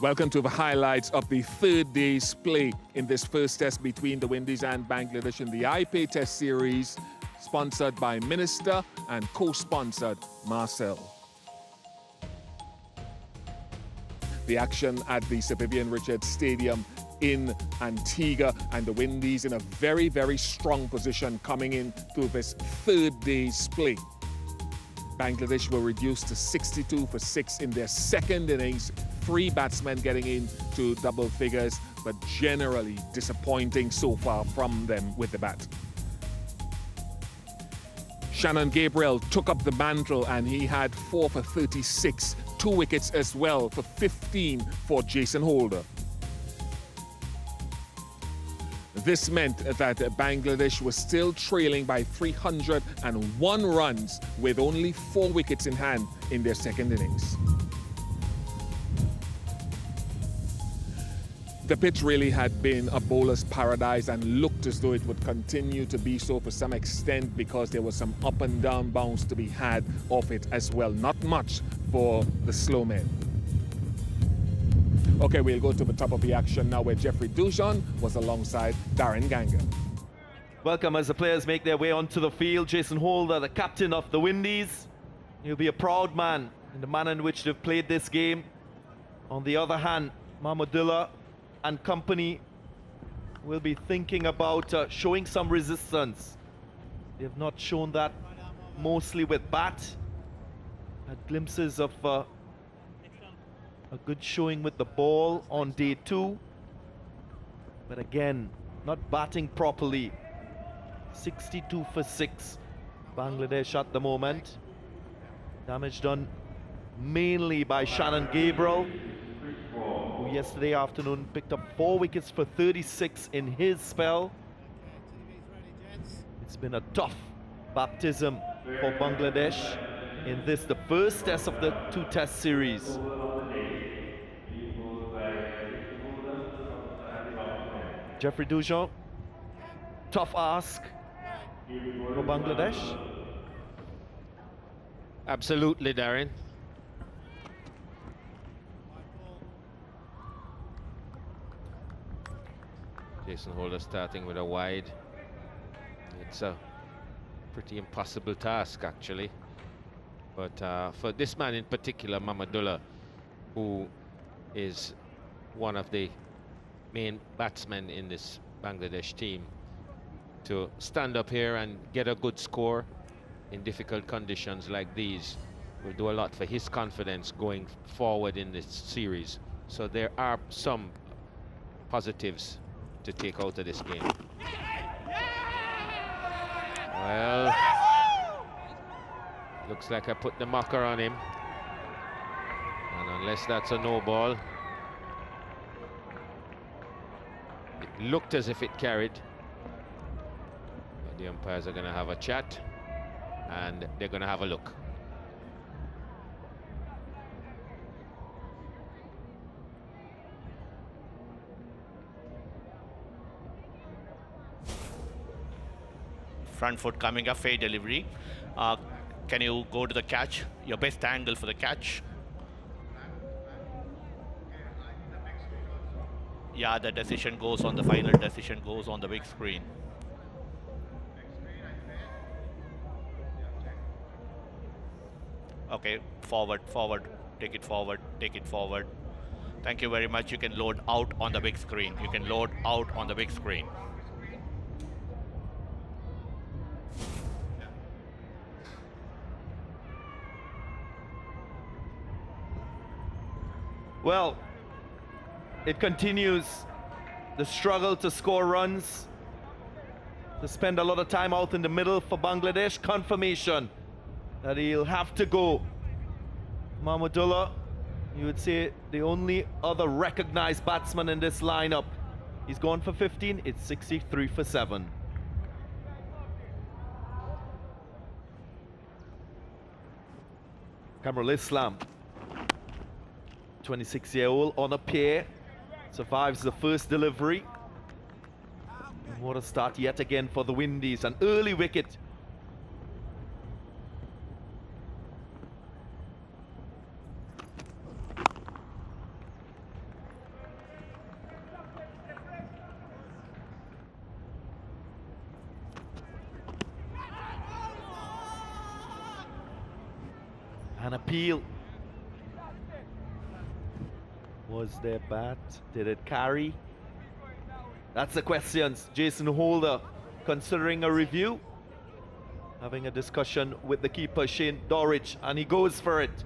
Welcome to the highlights of the third day's play in this first test between the Windies and Bangladesh in the iPay Test Series, sponsored by Minister and co-sponsored Marcel. The action at the Sir Vivian Richards Stadium in Antigua, and the Windies in a very, very strong position coming in to this third day's play. Bangladesh were reduced to 62 for 6 in their second innings, 3 batsmen getting into double figures, but generally disappointing so far from them with the bat. Shannon Gabriel took up the mantle and he had 4 for 36, 2 wickets as well for 15 for Jason Holder. This meant that Bangladesh was still trailing by 301 runs with only 4 wickets in hand in their second innings. The pitch really had been a bowler's paradise and looked as though it would continue to be so for some extent because there was some up and down bounce to be had off it as well. Not much for the slow men. Okay, we'll go to the top of the action now where Jeffrey Dujon was alongside Darren Ganga. Welcome as the players make their way onto the field. Jason Holder, the captain of the Windies. He'll be a proud man in the manner in which they've played this game. On the other hand, Mahmudullah and company will be thinking about showing some resistance. They have not shown that mostly with bat. Had glimpses of a good showing with the ball on day 2, but again not batting properly. 62 for 6 Bangladesh at the moment. Damage done mainly by Shannon Gabriel, who yesterday afternoon picked up 4 wickets for 36 in his spell. It's been a tough baptism for Bangladesh in this, the first test of the 2-test series. Jeffrey Dujon, tough ask for Bangladesh. Absolutely, Darren. Jason Holder starting with a wide. It's a pretty impossible task, actually. But for this man in particular, Mahmudullah, who is one of the main batsmen in this Bangladesh team, to stand up here and get a good score in difficult conditions like these will do a lot for his confidence going forward in this series. So there are some positives to take out of this game. Well, looks like I put the marker on him, and unless that's a no ball, it looked as if it carried. But the umpires are going to have a chat and they're going to have a look. Front foot coming up, fair delivery. Can you go to the catch? Your best angle for the catch. Yeah, the decision goes on, the final decision goes on the big screen. Okay, forward, forward, take it forward, take it forward. Thank you very much. You can load out on the big screen. You can load out on the big screen. Well, it continues, the struggle to score runs, to spend a lot of time out in the middle for Bangladesh. Confirmation that he'll have to go. Mahmudullah, you would say the only other recognized batsman in this lineup. He's gone for 15, it's 63 for 7. Kamrul Islam, 26-year-old on a pair, survives the first delivery. And what a start yet again for the Windies, an early wicket. An appeal. Was their bat? Did it carry? That's the questions. Jason Holder considering a review, having a discussion with the keeper Shane Dorridge, and he goes for it.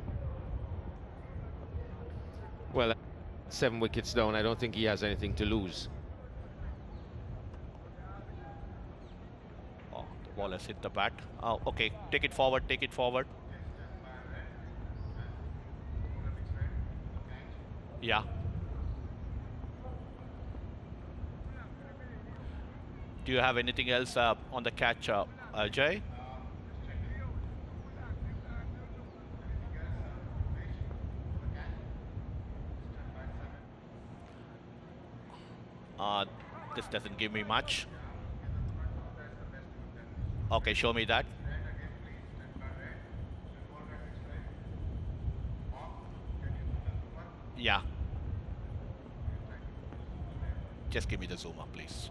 Well, 7 wickets down, I don't think he has anything to lose. Oh, the ball has hit the bat. Oh, okay, take it forward, take it forward. Yeah. Do you have anything else on the catch, Jay? This doesn't give me much. Okay, show me that. Yeah. Just give me the zoom up, please.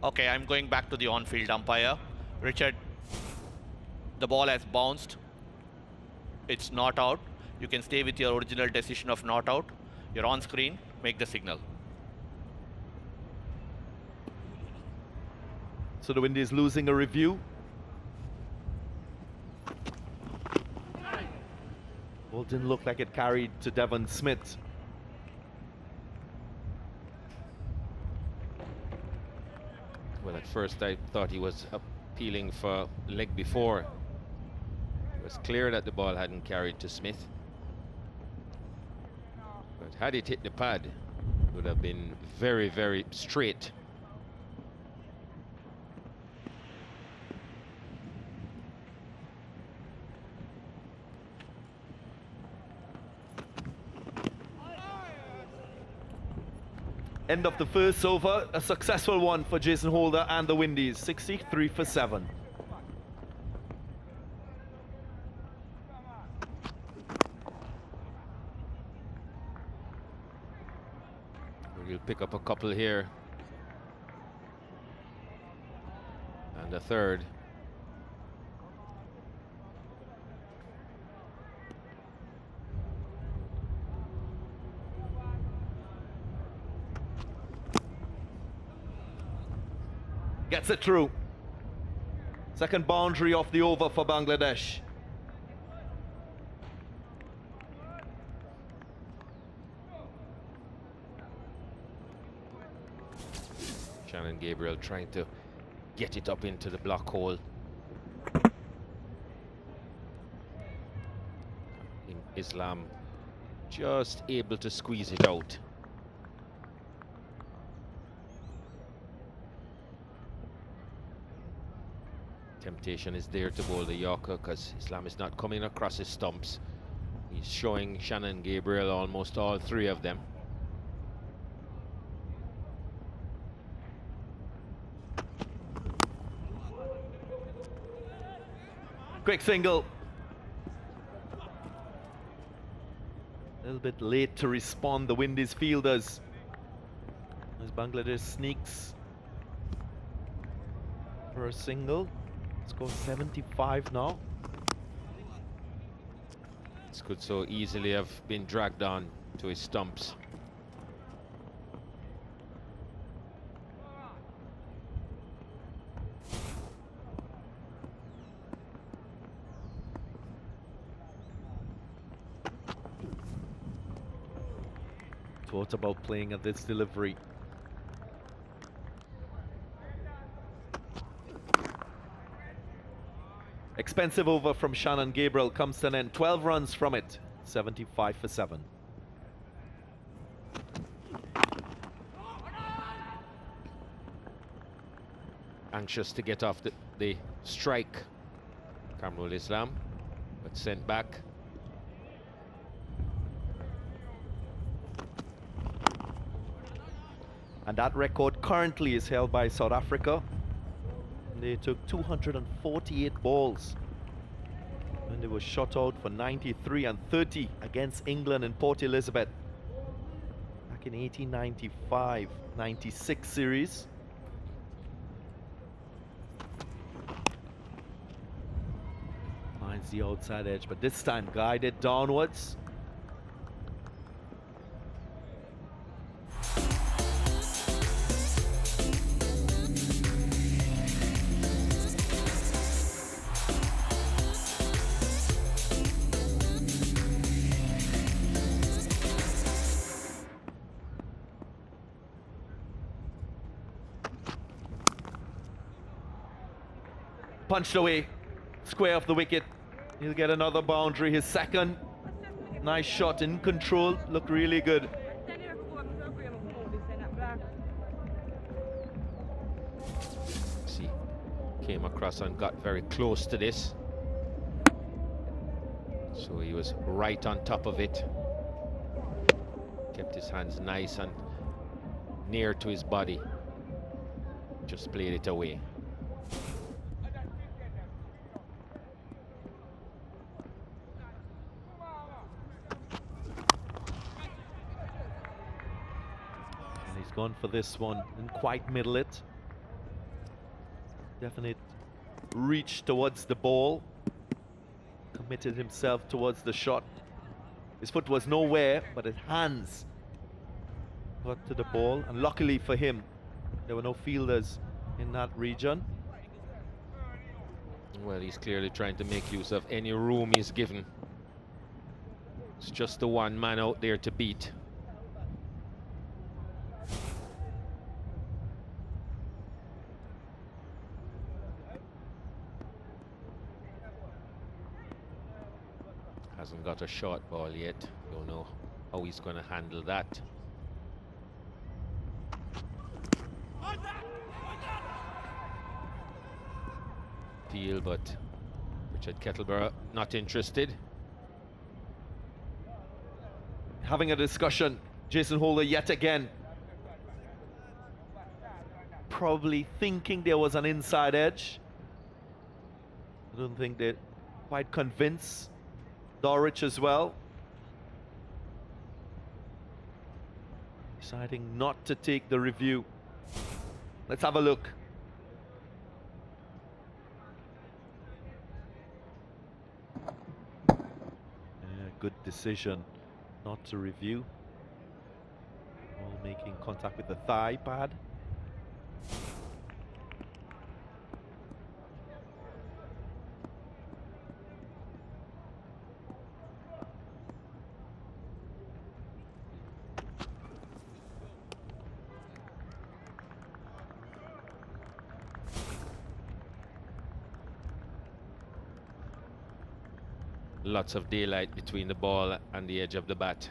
Okay, I'm going back to the on-field umpire. Richard, the ball has bounced. It's not out. You can stay with your original decision of not out. You're on screen, make the signal. So the Windies losing a review. Ball didn't look like it carried to Devon Smith. Well, at first I thought he was appealing for leg before. It was clear that the ball hadn't carried to Smith. But had it hit the pad, it would have been very, very straight. End of the first over, a successful one for Jason Holder and the Windies, 63 for 7. We'll pick up a couple here. And a third. Gets it through. Second boundary off the over for Bangladesh. Shannon Gabriel trying to get it up into the block hole. Islam just able to squeeze it out. Temptation is there to bowl the Yorker because Islam is not coming across his stumps. He's showing Shannon Gabriel almost all 3 of them. Quick single. A little bit late to respond, the Windies fielders, as Bangladesh sneaks for a single. Score 75 now. This could so easily have been dragged on to his stumps. Thought about playing at this delivery. Expensive over from Shannon Gabriel comes to an end. 12 runs from it. 75 for 7. Anxious to get off the strike. Kamrul Islam, but sent back. And that record currently is held by South Africa. They took 248 balls and they were shot out for 93 and 30 against England in Port Elizabeth. back in 1895-96 series. Finds the outside edge, but this time guided downwards. Punched away, square of the wicket. He'll get another boundary, his second. Nice shot, in control, looked really good. See, came across and got very close to this. So he was right on top of it. Kept his hands nice and near to his body. Just played it away. Gone for this one, didn't quite middle it. Definite reach towards the ball. Committed himself towards the shot. His foot was nowhere, but his hands got to the ball. And luckily for him, there were no fielders in that region. Well, he's clearly trying to make use of any room he's given. It's just the one man out there to beat. Hasn't got a short ball yet. Don't know how he's going to handle that. Deal, but Richard Kettleborough not interested. Having a discussion, Jason Holder yet again. Probably thinking there was an inside edge. I don't think they're quite convinced. Dorich as well. Deciding not to take the review. Let's have a look. Yeah, good decision not to review. Ball making contact with the thigh pad. Lots of daylight between the ball and the edge of the bat.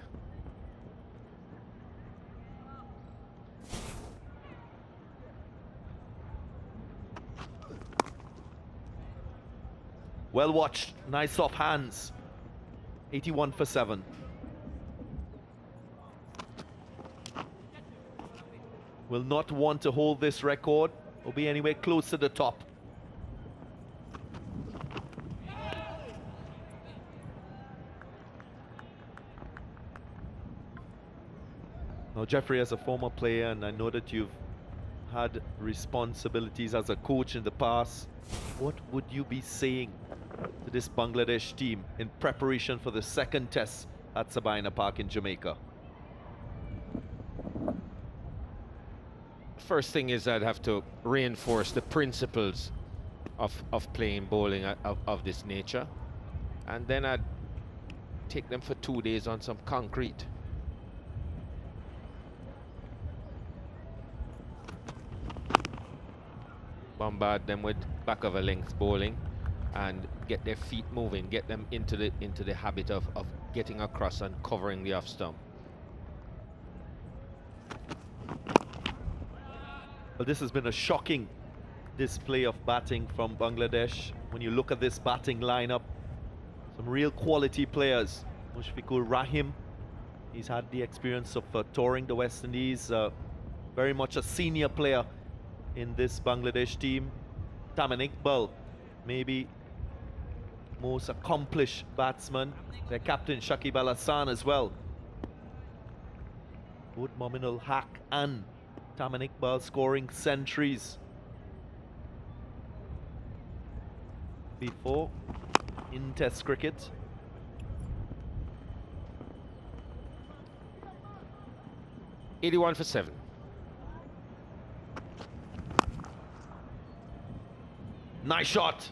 Well watched, nice off hands. 81 for 7. Will not want to hold this record or be anywhere close to the top. Now, Jeffrey, as a former player, and I know that you've had responsibilities as a coach in the past, what would you be saying to this Bangladesh team in preparation for the second test at Sabina Park in Jamaica? First thing is I'd have to reinforce the principles of playing bowling of this nature, and then I'd take them for 2 days on some concrete. Bombard them with back of a length bowling and get their feet moving, get them into the habit of getting across and covering the off stump. Well, this has been a shocking display of batting from Bangladesh. When you look at this batting lineup, some real quality players. Mushfiqur Rahim, he's had the experience of touring the West Indies, very much a senior player in this Bangladesh team. Taman Iqbal, maybe most accomplished batsman. Their captain Shakib Al Hassan as well, Both Mominul Haq and Taman Iqbal scoring centuries before in Test cricket. "81 for 7. Nice shot.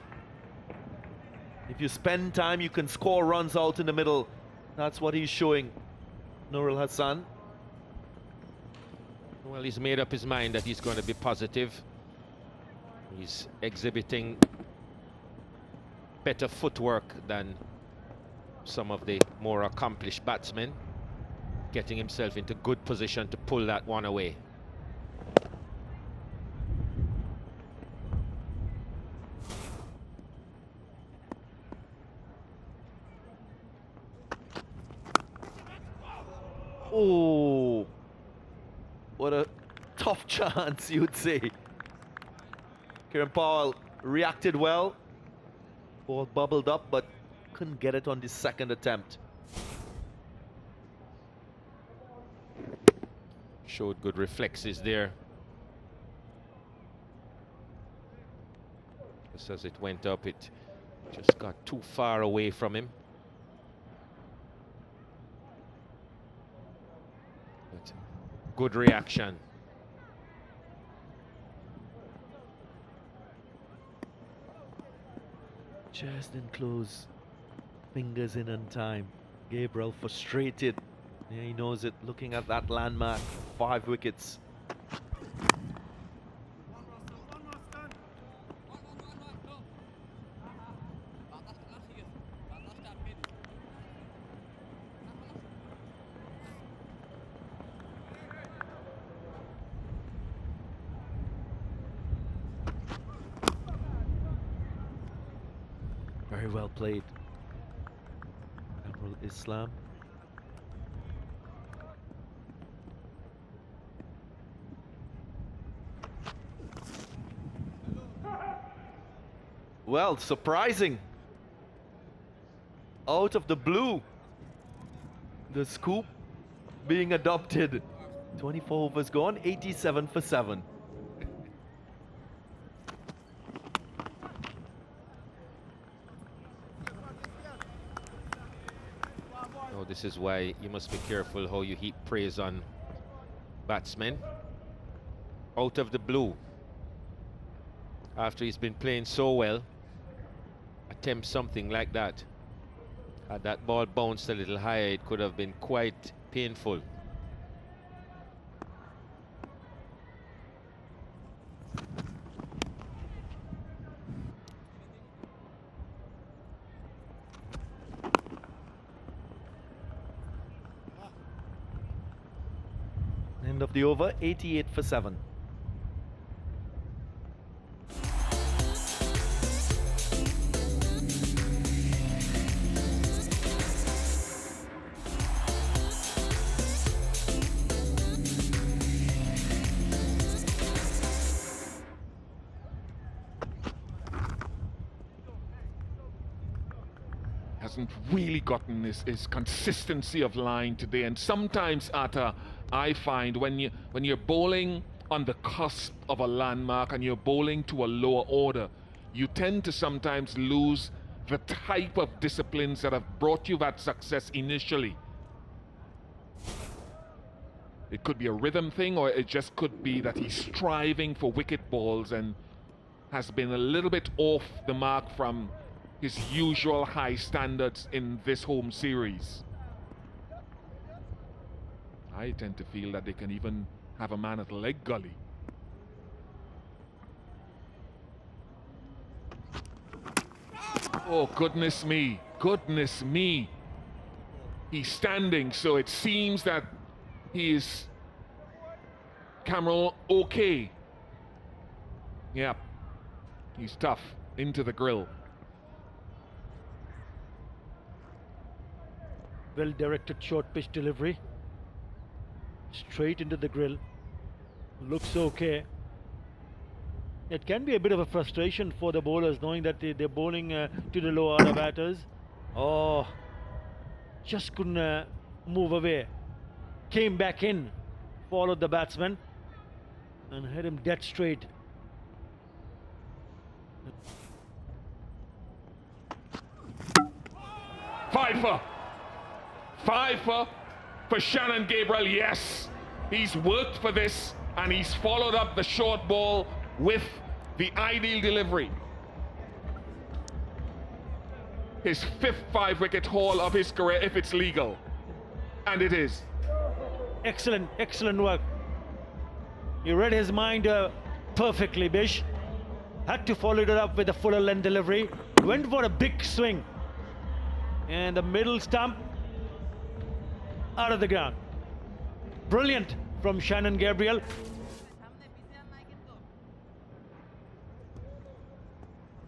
If you spend time, you can score runs out in the middle. That's what he's showing, Nurul Hassan. Well, he's made up his mind that he's going to be positive. He's exhibiting better footwork than some of the more accomplished batsmen, getting himself into good position to pull that one away. Oh, what a tough chance, you'd say. Kieran Powell reacted well. Ball bubbled up, but couldn't get it on the second attempt. Showed good reflexes there. Just as it went up, it just got too far away from him. But good reaction. Just didn't close. Fingers in on time. Gabriel frustrated. Yeah, he knows it. Looking at that landmark, 5 wickets. Very well played, Amrul Islam. Well, surprising. Out of the blue, the scoop being adopted. 24 overs gone, 87 for 7. Oh, this is why you must be careful how you heap praise on batsmen. Out of the blue, after he's been playing so well, attempt something like that. Had that ball bounced a little higher, it could have been quite painful. End of the over, 88 for 7. Hasn't really gotten his consistency of line today, and sometimes, Atta, I find when you're bowling on the cusp of a landmark and you're bowling to a lower order, you tend to sometimes lose the type of disciplines that have brought you that success initially. It could be a rhythm thing, or it just could be that he's striving for wicket balls and has been a little bit off the mark from his usual high standards in this home series. I tend to feel that they can even have a man at leg gully. Oh, goodness me, goodness me. He's standing, so it seems that he is, Cameron, okay. Yeah, he's tough, into the grill. Well directed short pitch delivery. Straight into the grill. Looks okay. It can be a bit of a frustration for the bowlers knowing that they're bowling to the low order batters. Oh, just couldn't move away. Came back in followed the batsman and hit him dead straight. Fifer for Shannon Gabriel. Yes, he's worked for this and he's followed up the short ball with the ideal delivery. His 5th 5-wicket haul of his career, if it's legal, and it is. Excellent, excellent work. You read his mind perfectly, Bish. Had to follow it up with a fuller length delivery. Went for a big swing. And the middle stump out of the ground. Brilliant from Shannon Gabriel.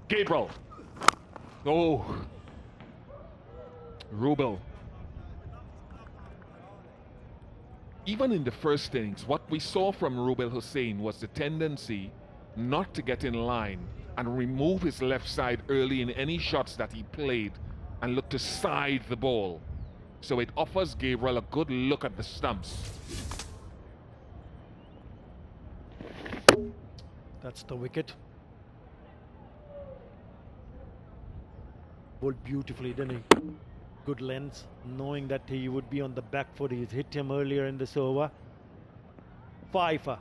Gabriel. Oh. Rubel. Even in the first innings, what we saw from Rubel Hussain was the tendency not to get in line and remove his left side early in any shots that he played and look to side the ball. So it offers Gabriel a good look at the stumps. That's the wicket. Bowled beautifully, didn't he? Good length, knowing that he would be on the back foot. He's hit him earlier in this over. Fifer.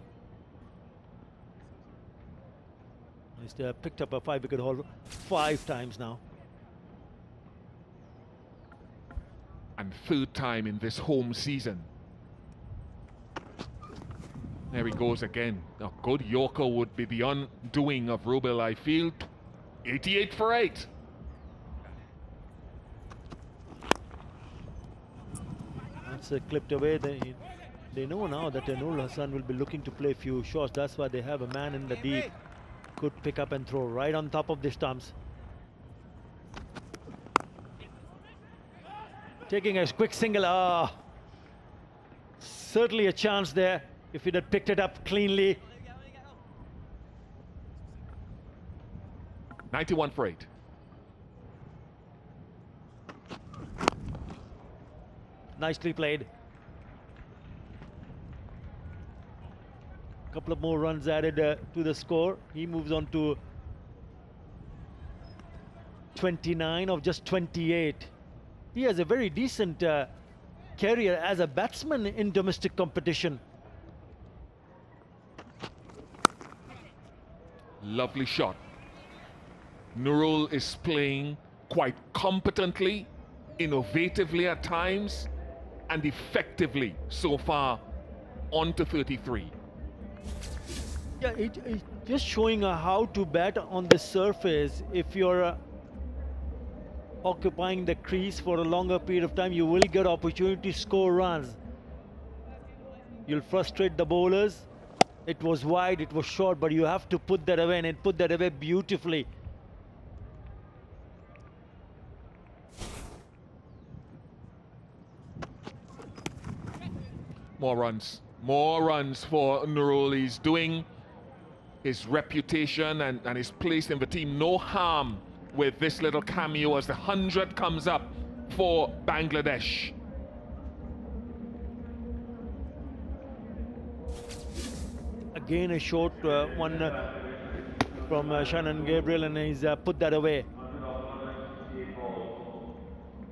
He's picked up a 5-wicket haul 5 times now. And 3rd time in this home season. There he goes again. A good Yorker would be the undoing of Rubel, I feel. 88 for 8. That's clipped away. They know now that Nurul Hassan will be looking to play a few shots. That's why they have a man in the deep. Could pick up and throw right on top of the stumps. Taking a quick single. Ah, certainly a chance there if he'd had picked it up cleanly. 91 for 8. Nicely played. A couple of more runs added to the score. He moves on to 29 of just 28. He has a very decent career as a batsman in domestic competition. Lovely shot. Nurul is playing quite competently, innovatively at times, and effectively so far on to 33. Yeah, it's just showing how to bat on the surface. If you're occupying the crease for a longer period of time, you will get opportunity to score runs. You'll frustrate the bowlers. It was wide, it was short, but you have to put that away, and it put that away beautifully. More runs for Nurul. He's doing his reputation and his place in the team no harm with this little cameo as the 100 comes up for Bangladesh. Again a short one from Shannon Gabriel, and he's put that away.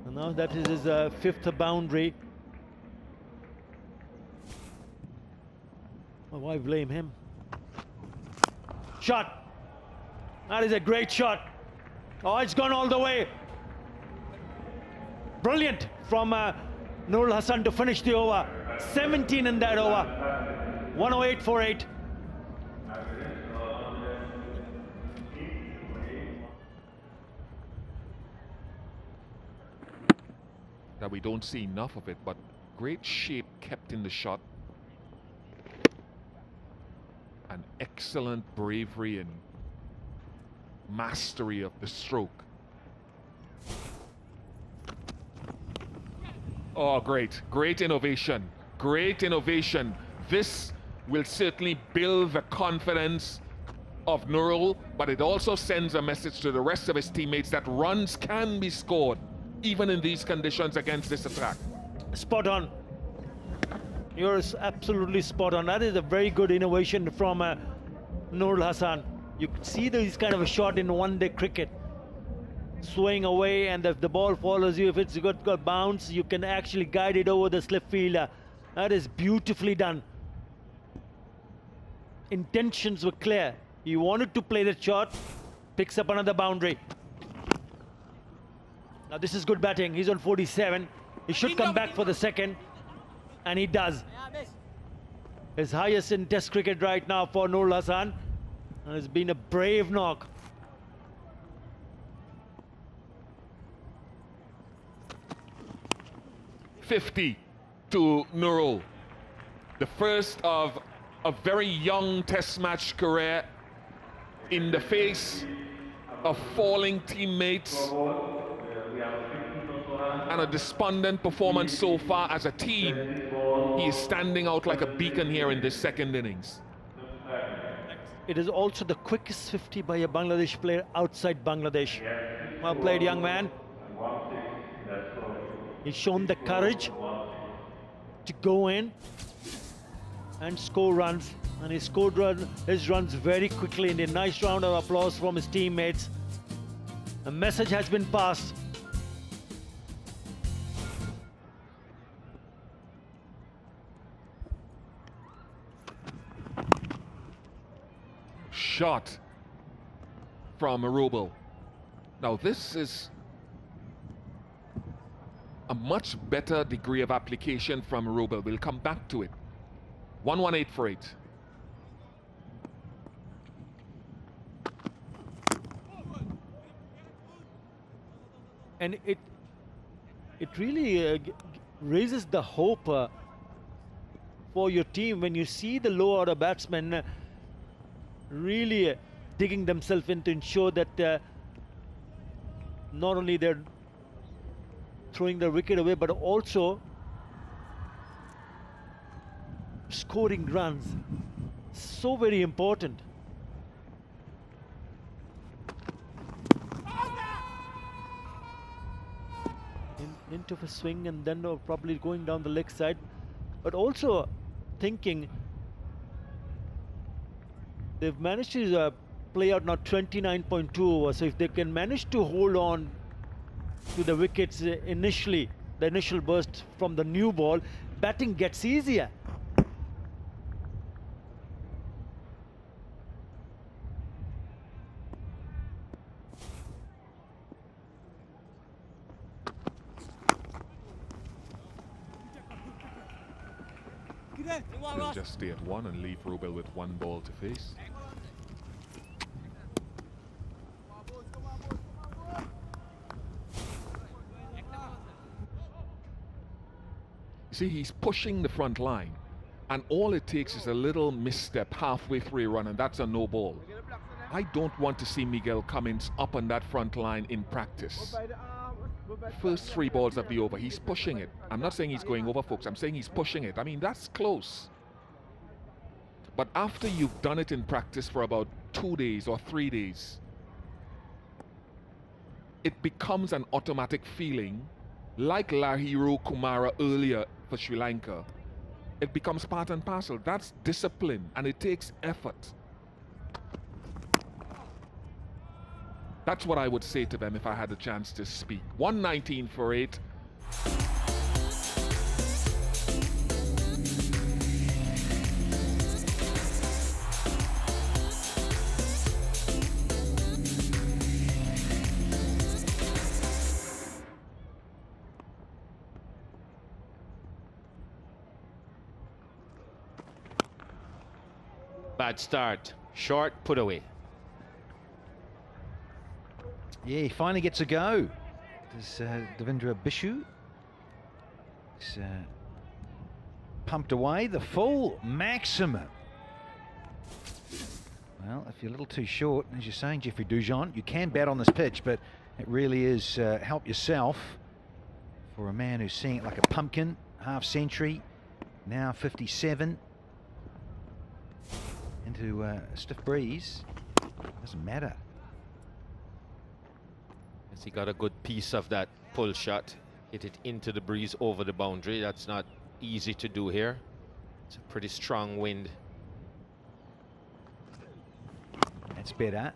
And now that is his 5th boundary. Oh, why blame him? Shot! That is a great shot. Oh, it's gone all the way. Brilliant from Nurul Hassan to finish the over. 17 in that over. 108 for 8. That we don't see enough of it, but great shape kept in the shot. An excellent bravery and mastery of the stroke. Oh, great innovation, great innovation. This will certainly build the confidence of Nurul, but it also sends a message to the rest of his teammates that runs can be scored even in these conditions against this attack. Spot on. You're absolutely spot on. That is a very good innovation from Nurul Hassan. You see these kind of a shot in one-day cricket. Swing away, and if the ball follows you, if it's got bounce, you can actually guide it over the slip fielder. That is beautifully done. Intentions were clear. He wanted to play that shot, picks up another boundary. Now this is good batting. He's on 47. He should come back for the second, and he does. His highest in Test cricket right now for Nurul Hassan, and it's been a brave knock. $50 to Nurul. The first of a very young Test match career in the face of falling teammates and a despondent performance so far as a team. He is standing out like a beacon here in this second innings. It is also the quickest 50 by a Bangladesh player outside Bangladesh. Well played, young man. He's shown the courage to go in and score runs, and he scored his runs very quickly in a nice round of applause from his teammates. The message has been passed. Shot from Rubel. Now this is a much better degree of application from Rubel. We'll come back to it. 118 for 8. And it really raises the hope for your team when you see the low order batsmen really digging themselves in to ensure that not only they're throwing the wicket away, but also scoring runs. So very important. Into a swing, and then probably going down the leg side, but also thinking they've managed to play out now 29.2 overs. So if they can manage to hold on to the wickets initially, the initial burst from the new ball, batting gets easier. We'll just stay at 1 and leave Rubel with 1 ball to face. You see, he's pushing the front line, and all it takes is a little misstep halfway through a run, and that's a no ball. I don't want to see Miguel Cummins up on that front line in practice. First 3 balls of the over, he's pushing it. I'm not saying he's going over, folks. I'm saying he's pushing it. I mean, that's close. But after you've done it in practice for about 2 days or 3 days, it becomes an automatic feeling, like Lahiru Kumara earlier for Sri Lanka. It becomes part and parcel. That's discipline, and it takes effort. That's what I would say to them if I had a chance to speak. 119 for 8. Bad start. Short, put away. Yeah, he finally gets a go. Does Devendra Bishu. He's pumped away the full maximum. Well, if you're a little too short, as you're saying, Jeffrey Dujon, you can bat on this pitch, but it really is help yourself for a man who's seeing it like a pumpkin, half century, now 57. Into a stiff breeze, doesn't matter. Yes, he got a good piece of that pull shot, hit it into the breeze over the boundary. That's not easy to do here. It's a pretty strong wind. That's better.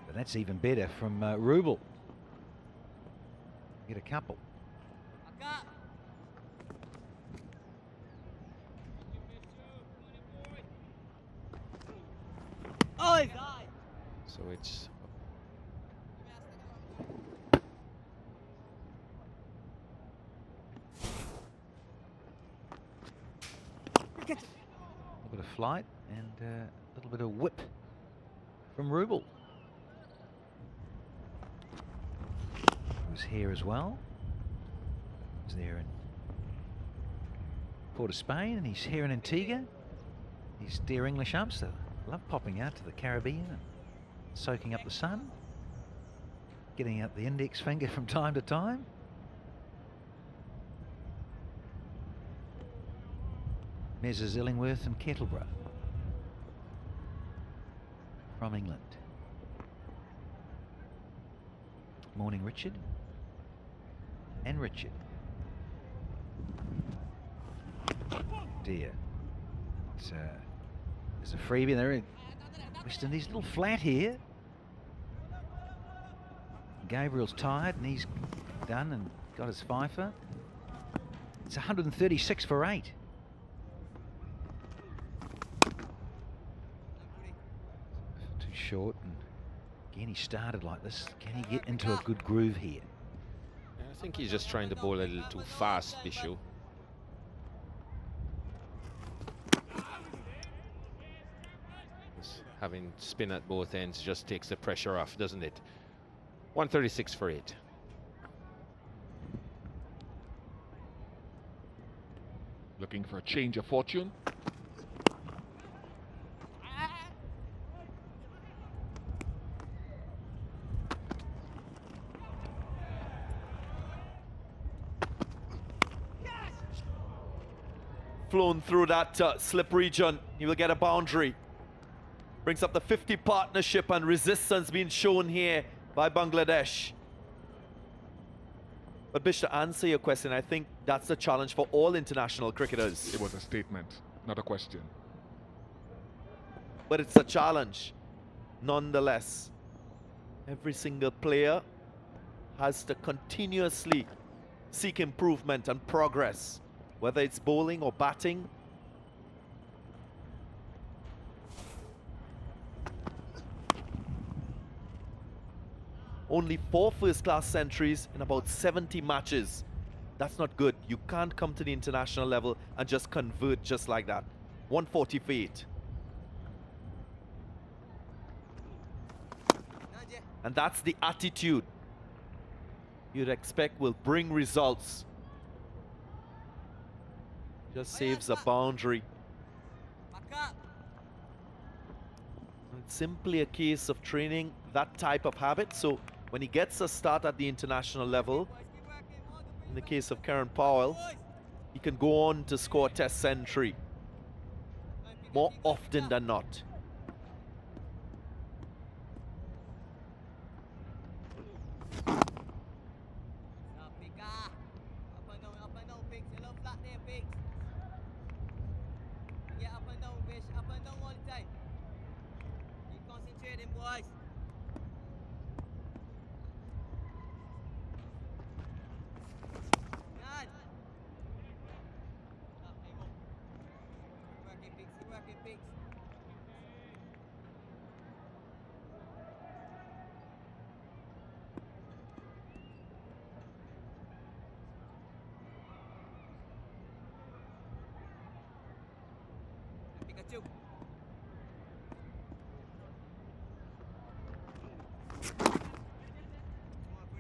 But that's even better from Rubel. Get a couple. So it's A little bit of flight and a little bit of whip from Rubel. Who's here as well. He's there in Port of Spain, and he's here in Antigua. These dear English umps that love popping out to the Caribbean and soaking up the sun, getting out the index finger from time to time. Messrs Illingworth and Kettleborough from England. Morning, Richard. And Richard. Dear. There's a freebie there in West Indies. A little flat here. Gabriel's tired and he's done and got his fifer. It's 136 for 8. Too short, and again he started like this. Can he get into a good groove here? I think he's just trying to bowl a little too fast, Bishu. Having spin at both ends just takes the pressure off, doesn't it? 136 for 8. Looking for a change of fortune. Flown through that slip region. He will get a boundary. Brings up the 50 partnership, and resistance being shown here by Bangladesh. But Bish, to answer your question, I think that's the challenge for all international cricketers. It was a statement, not a question. But it's a challenge nonetheless. Every single player has to continuously seek improvement and progress, whether it's bowling or batting. Only 4 first-class centuries in about 70 matches. That's not good. You can't come to the international level and just convert just like that. 140 for 8. And that's the attitude you'd expect will bring results. Just saves a boundary. It's simply a case of training that type of habit. So when he gets a start at the international level, in the case of Karen Powell, he can go on to score a test century more often than not.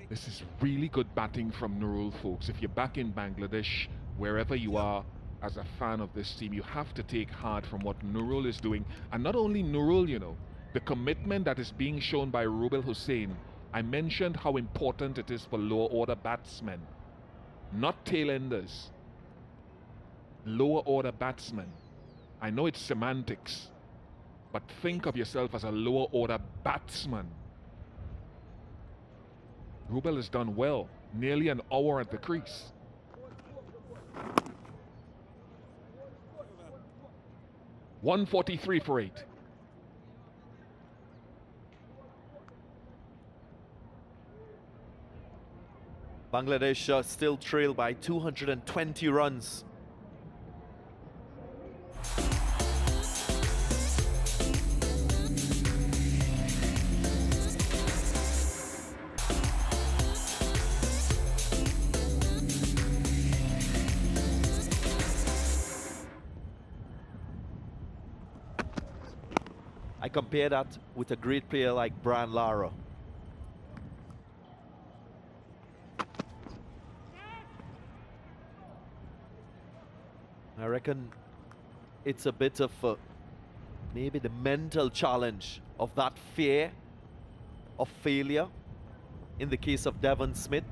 This is really good batting from Nurul, folks. If you're back in Bangladesh, wherever you are, as a fan of this team, you have to take heart from what Nurul is doing. And not only Nurul, you know, the commitment that is being shown by Rubel Hussain. I mentioned how important it is for lower order batsmen, not tail-enders. Lower order batsmen. I know it's semantics, but think of yourself as a lower order batsman. Rubel has done well, nearly an hour at the crease. 143 for 8. Bangladesh still trail by 220 runs. I compare that with a great player like Brian Lara. I reckon it's a bit of maybe the mental challenge of that fear of failure. In the case of Devon Smith,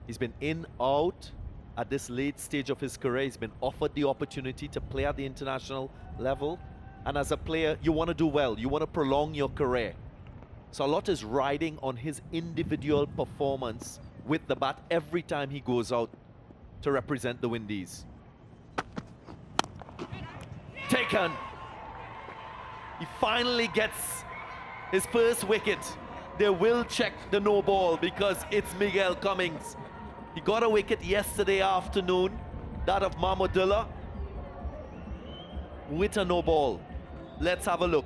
he's been in, out at this late stage of his career. He's been offered the opportunity to play at the international level. And as a player, you want to do well. You want to prolong your career. So a lot is riding on his individual performance with the bat every time he goes out to represent the Windies. Taken. He finally gets his first wicket. They will check the no ball because it's Miguel Cummins. He got a wicket yesterday afternoon, that of Mahmudullah, with a no ball. Let's have a look.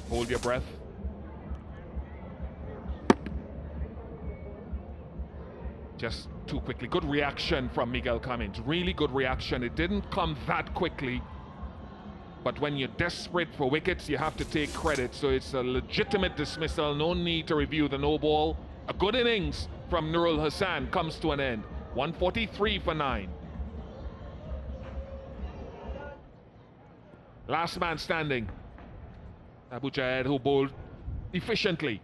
Hold your breath. Just too quickly. Good reaction from Miguel Cummins. Really good reaction. It didn't come that quickly. But when you're desperate for wickets, you have to take credit. So it's a legitimate dismissal. No need to review the no ball. A good innings from Nurul Hassan comes to an end. 143 for 9. Last man standing. Abu Jahed, who bowled efficiently.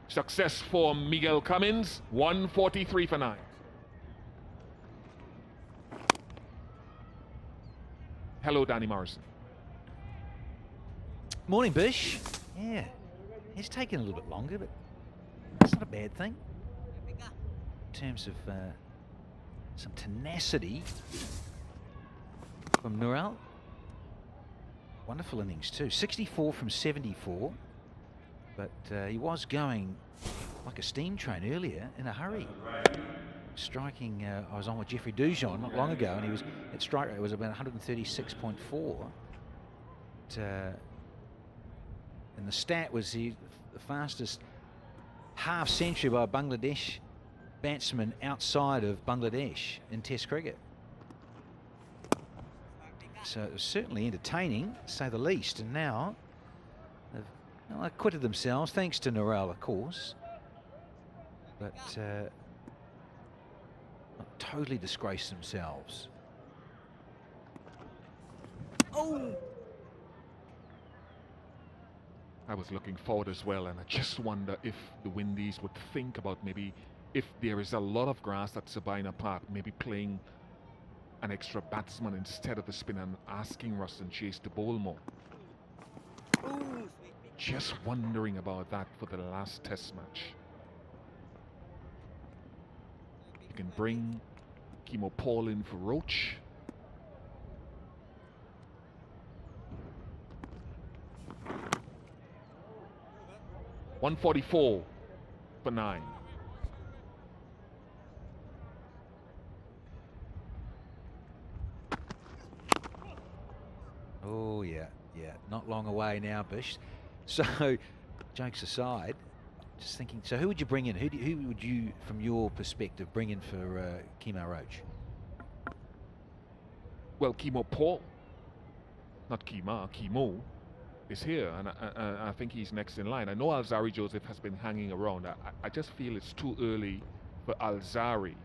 Success for Miguel Cummins. 143 for 9. Hello, Danny Morrison. Morning, Bish. Yeah, it's taken a little bit longer, but it's not a bad thing. In terms of some tenacity from Nurul. Wonderful innings too. 64 from 74, but he was going like a steam train earlier in a hurry. Striking, I was on with Jeffrey Dujon not long ago, and he was at strike rate was about 136.4. And the stat was the fastest half century by a Bangladesh batsman outside of Bangladesh in Test cricket. So it was certainly entertaining, to say the least. And now they've acquitted themselves, thanks to Nurul, of course, but not totally disgraced themselves. Oh! I was looking forward as well, and I just wonder if the Windies would think about maybe if there is a lot of grass at Sabina Park, maybe playing an extra batsman instead of the spinner and asking Ruston Chase to bowl more. Just wondering about that for the last Test match. You can bring Kimo Paul in for Roach. .144 for 9. Oh yeah, not long away now, Bish. So, jokes aside, just thinking. So, who would you bring in? Who would you, from your perspective, bring in for Kimo Roach? Well, Kimo Paul, not Kimo is here, and I think he's next in line. I know Alzari Joseph has been hanging around. I just feel it's too early for Alzari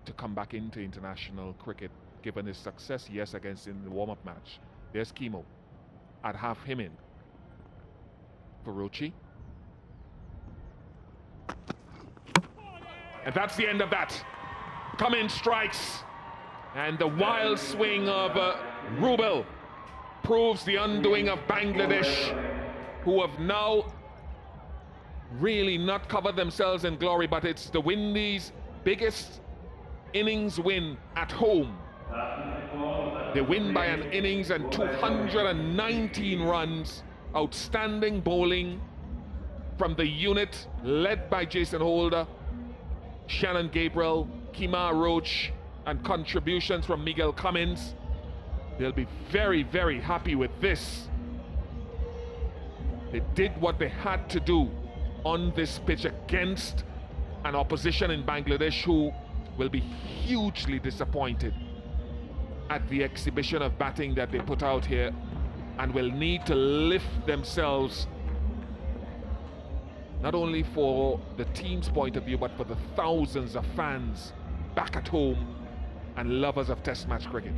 to come back into international cricket, given his success, yes, against in the warm-up match. There's Kimo. I'd have him in for Rochi. And that's the end of that. Cummins strikes, and the wild swing of Rubel proves the undoing of Bangladesh, who have now really not covered themselves in glory, but it's the Windies' biggest innings win at home. They win by an innings and 219 runs. Outstanding bowling from the unit led by Jason Holder, Shannon Gabriel, Kemar Roach, and contributions from Miguel Cummins. They'll be very, very happy with this. They did what they had to do on this pitch against an opposition in Bangladesh who will be hugely disappointed at the exhibition of batting that they put out here, and will need to lift themselves, not only for the team's point of view, but for the thousands of fans back at home and lovers of Test match cricket.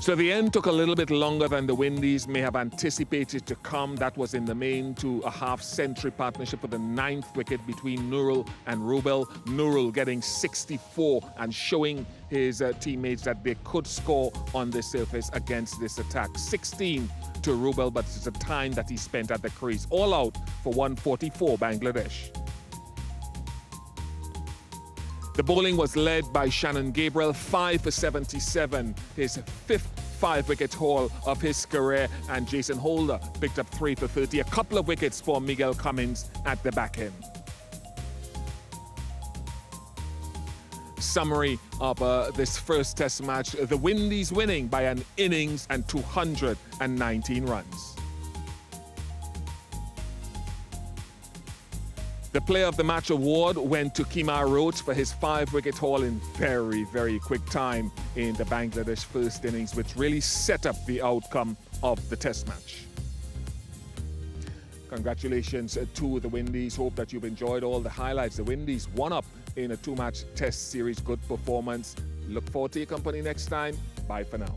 So the end took a little bit longer than the Windies may have anticipated to come. That was in the main to a half-century partnership for the 9th wicket between Nurul and Rubel. Nurul getting 64 and showing his teammates that they could score on the surface against this attack. 16 to Rubel, but it's a time that he spent at the crease. All out for 144 Bangladesh. The bowling was led by Shannon Gabriel, 5 for 77, his 5th 5-wicket haul of his career, and Jason Holder picked up 3 for 30, a couple of wickets for Miguel Cummins at the back end. Summary of this first Test match: the Windies winning by an innings and 219 runs. The Player of the Match award went to Kemar Roach for his 5-wicket haul in very, very quick time in the Bangladesh first innings, which really set up the outcome of the Test match. Congratulations to the Windies. Hope that you've enjoyed all the highlights. The Windies won up in a 2-match Test series. Good performance. Look forward to your company next time. Bye for now.